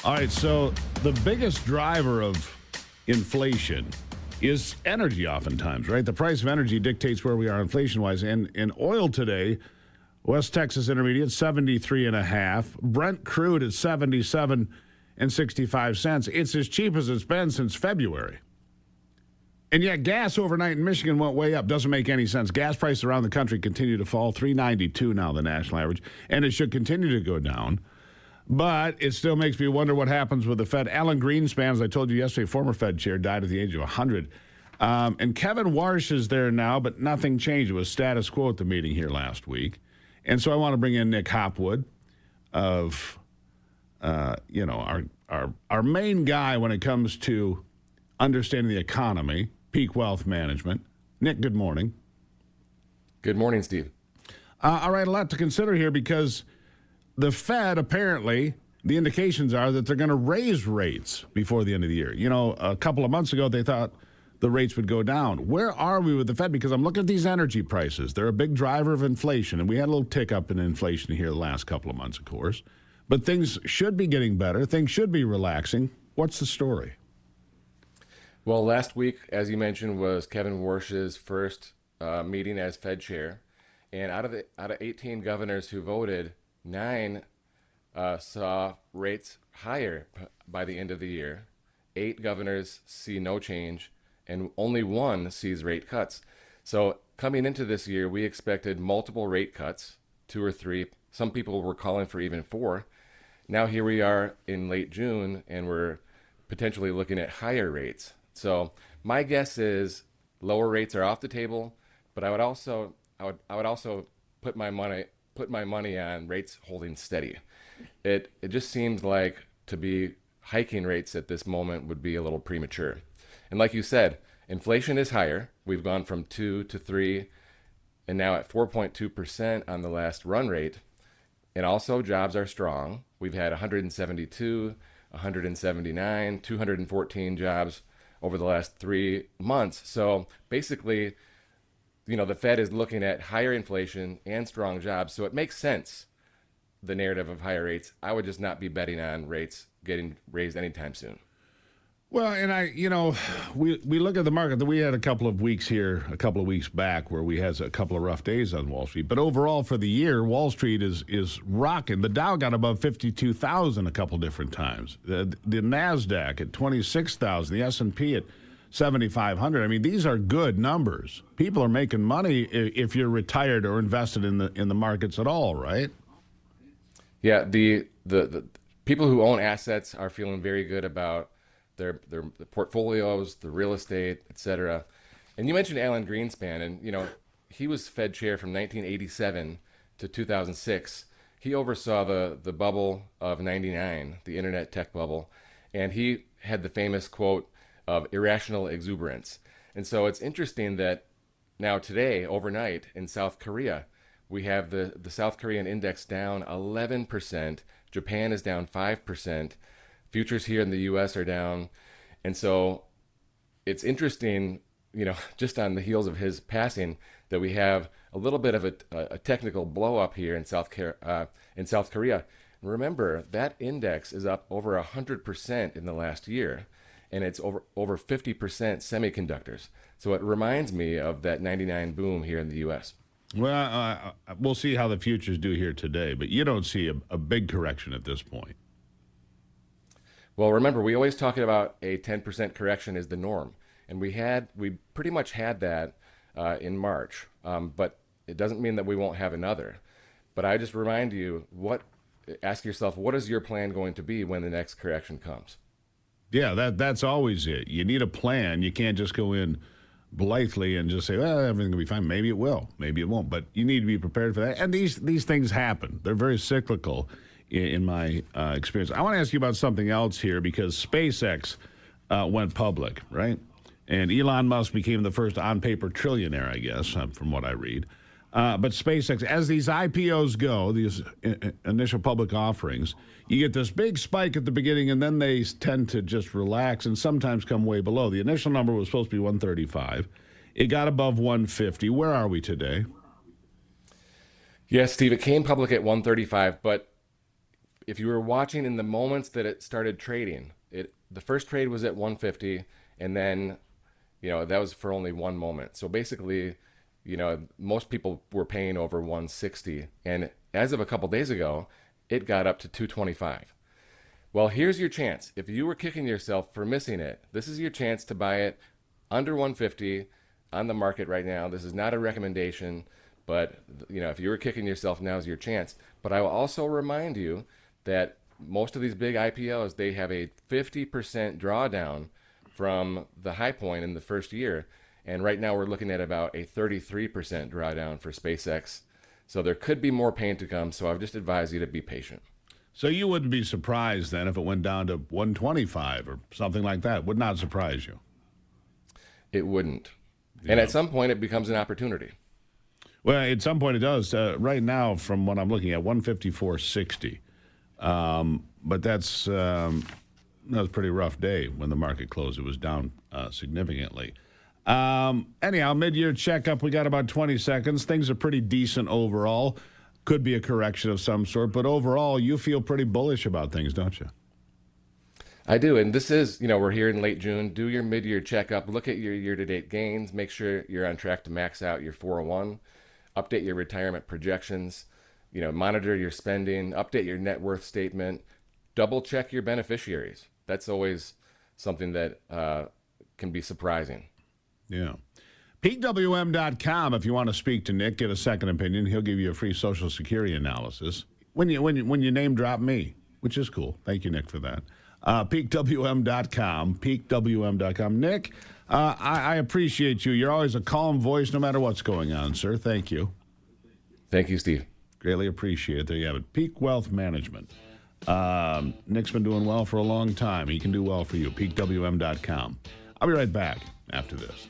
All right, so the biggest driver of inflation is energy oftentimes, right? The price of energy dictates where we are inflation-wise. And in oil today, West Texas Intermediate, 73.5. Brent crude at 77 and 65 cents. It's as cheap as it's been since February. And yet gas overnight in Michigan went way up. Doesn't make any sense. Gas prices around the country continue to fall. $3.92 now, the national average. And it should continue to go down. But it still makes me wonder what happens with the Fed. Alan Greenspan, as I told you yesterday, former Fed chair, died at the age of 100. And Kevin Warsh is there now, but nothing changed. It was status quo at the meeting here last week. And so I want to bring in Nick Hopwood of, our main guy when it comes to understanding the economy, peak wealth management. Nick, good morning. Good morning, Steve. All right, a lot to consider here because the Fed, apparently, the indications are that they're going to raise rates before the end of the year. You know, a couple of months ago, they thought the rates would go down. Where are we with the Fed? Because I'm looking at these energy prices. They're a big driver of inflation, and we had a little tick up in inflation here the last couple of months, of course. But things should be getting better. Things should be relaxing. What's the story? Well, last week, as you mentioned, was Kevin Warsh's first meeting as Fed chair. And out of 18 governors who voted, 9 saw rates higher by the end of the year. 8 governors see no change, and only 1 sees rate cuts. So coming into this year, we expected multiple rate cuts, 2 or 3. Some people were calling for even 4. Now here we are in late June, and we're potentially looking at higher rates. So my guess is lower rates are off the table, but I would also put my money on rates holding steady. It just seems like to be hiking rates at this moment would be a little premature. And like you said, inflation is higher. We've gone from 2 to 3 and now at 4.2% on the last run rate. And also jobs are strong. We've had 172, 179, 214 jobs over the last 3 months. So basically, the Fed is looking at higher inflation and strong jobs. So it makes sense, the narrative of higher rates. I would just not be betting on rates getting raised anytime soon. Well, and we look at the market. We had a couple of weeks here, a couple of weeks back, where we had a couple of rough days on Wall Street. But overall, for the year, Wall Street is rocking. The Dow got above 52,000 a couple different times. The NASDAQ at 26,000. The S&P at 7,500. I mean, these are good numbers. People are making money if you're retired or invested in the markets at all, right? Yeah, the people who own assets are feeling very good about their portfolios, the real estate, etc. And you mentioned Alan Greenspan, and he was Fed chair from 1987 to 2006. He oversaw the bubble of '99, the internet tech bubble, and he had the famous quote of irrational exuberance. And so it's interesting that now today, overnight in South Korea, we have the South Korean index down 11%. Japan is down 5%. Futures here in the U.S. are down. And so it's interesting, just on the heels of his passing, that we have a little bit of a technical blow up here in South Korea. Remember, that index is up over 100% in the last year, and it's over 50% semiconductors. So it reminds me of that '99 boom here in the U.S. Well, we'll see how the futures do here today, but you don't see a big correction at this point. Well, remember, we always talk about a 10% correction is the norm, and we pretty much had that in March, but it doesn't mean that we won't have another. But I just remind you, ask yourself, what is your plan going to be when the next correction comes? Yeah, that's always it. You need a plan. You can't just go in blithely and just say, well, everything will be fine. Maybe it will. Maybe it won't. But you need to be prepared for that. And these things happen. They're very cyclical in my experience. I want to ask you about something else here because SpaceX went public, right? And Elon Musk became the first on-paper trillionaire, I guess, from what I read. But SpaceX, as these IPOs go, these initial public offerings, you get this big spike at the beginning, and then they tend to just relax and sometimes come way below. The initial number was supposed to be 135. It got above 150. Where are we today? Yes, Steve, it came public at 135, but if you were watching in the moments that it started trading, the first trade was at 150, and then, that was for only one moment. So basically, most people were paying over 160, and as of a couple days ago, it got up to 225. Well, here's your chance. If you were kicking yourself for missing it, this is your chance to buy it under 150 on the market right now. This is not a recommendation, but if you were kicking yourself, now's your chance. But I will also remind you that most of these big IPOs, they have a 50% drawdown from the high point in the first year. And right now we're looking at about a 33% drawdown for SpaceX. So there could be more pain to come. So I would just advise you to be patient. So you wouldn't be surprised then if it went down to 125 or something like that. Would not surprise you. It wouldn't. Yeah. And at some point it becomes an opportunity. Well, at some point it does. Right now, from what I'm looking at, 154.60. But that was a pretty rough day when the market closed. It was down significantly. Anyhow, mid-year checkup, we got about 20 seconds. Things are pretty decent overall. Could be a correction of some sort, but overall, you feel pretty bullish about things, don't you? I do, and this is, we're here in late June. Do your mid-year checkup. Look at your year-to-date gains. Make sure you're on track to max out your 401. Update your retirement projections. Monitor your spending. Update your net worth statement. Double-check your beneficiaries. That's always something that can be surprising. Yeah. PeakWM.com if you want to speak to Nick, get a second opinion. He'll give you a free Social Security analysis when you name drop me, which is cool. Thank you, Nick, for that. PeakWM.com, PeakWM.com. Nick, I appreciate you. You're always a calm voice no matter what's going on, sir. Thank you. Thank you, Steve. Greatly appreciate it. There you have it. Peak Wealth Management. Nick's been doing well for a long time. He can do well for you. PeakWM.com. I'll be right back after this.